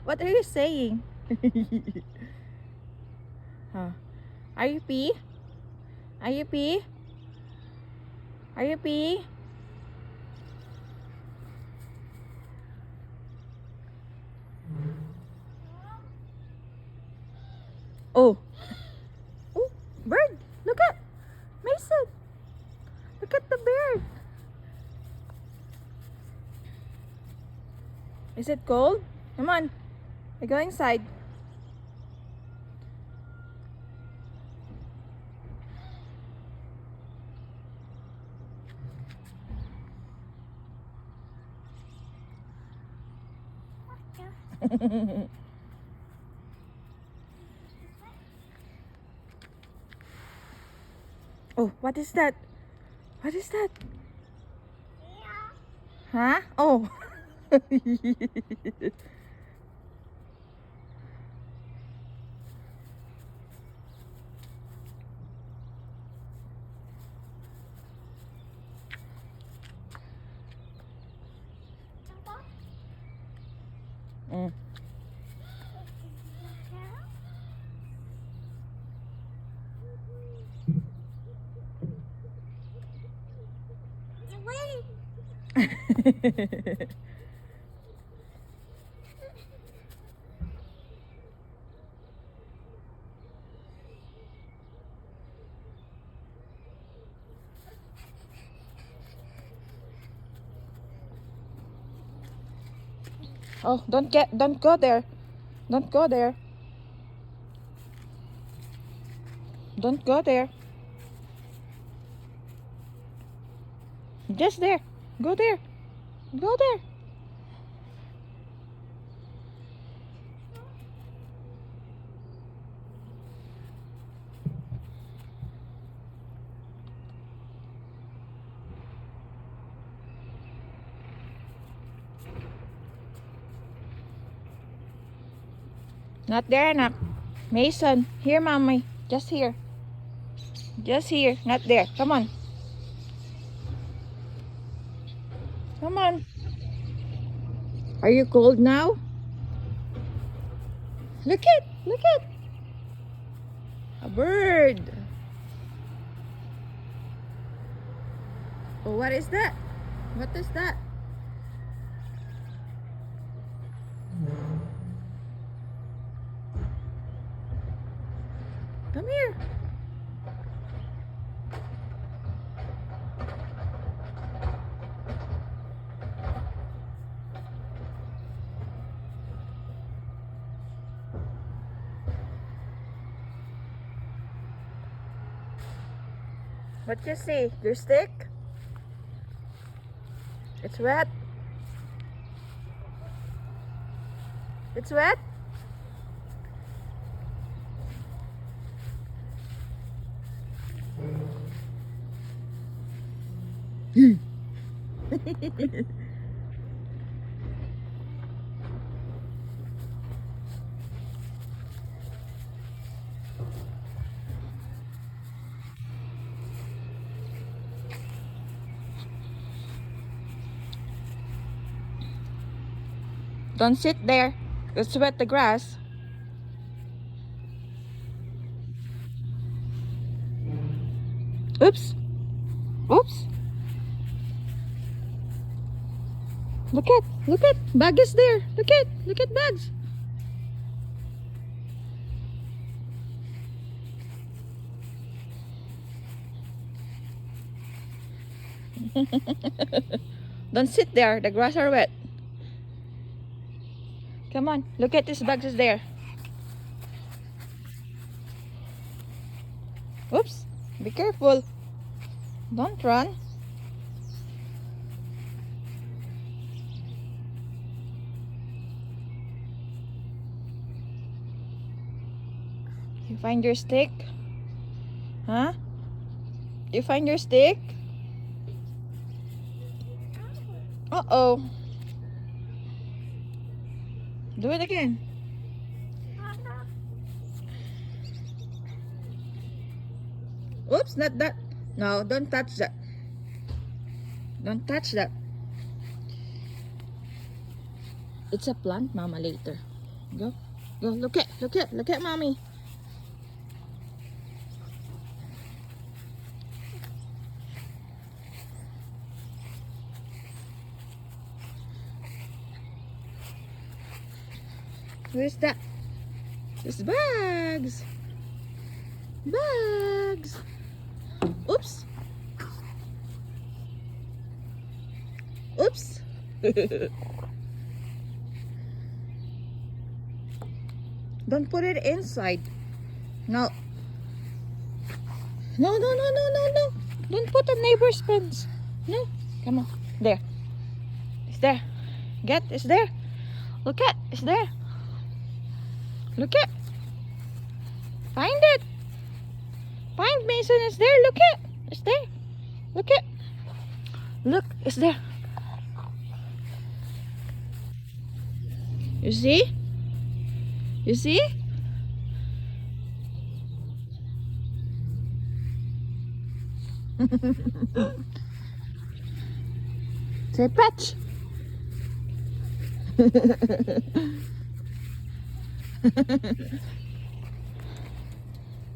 What are you saying? Huh? Are you pee? Are you pee? Are you pee? Oh. Oh, bird. Look at Mason. Look at the bird. Is it cold? Come on. We go inside. Oh, what is that? What is that? Huh? Oh. Mm. Oh, don't go there. Don't go there. Don't go there. Just there. Go there. Go there. Not there, anak. Mason, here, mommy. Just here. Just here. Not there. Come on. Come on. Are you cold now? Look at. A bird. Oh, what is that? What is that? Come here. What you see? Your stick? It's wet. It's wet. Don't sit there. It's wet the grass. Oops. Oops. Look at. Bag is there. Look at bags. Don't sit there. The grass are wet. Come on. Look at this bags is there. Oops. Be careful. Don't run. You find your stick? Huh? You find your stick? Uh-oh. Do it again. Oops, not that. No, don't touch that. Don't touch that. It's a plant, Mama, later. Go. Go. Look at Mommy. Where's that? It's bags. Bags. Oops. Oops. Don't put it inside. No. No. Don't put on neighbor's fence. No. Come on. There. It's there. Get. It's there. Look at. It's there. Look at. Find it. Find Mason. It's there. Look at. It's there. Look at. Look. It's there. You see? You see? Say patch.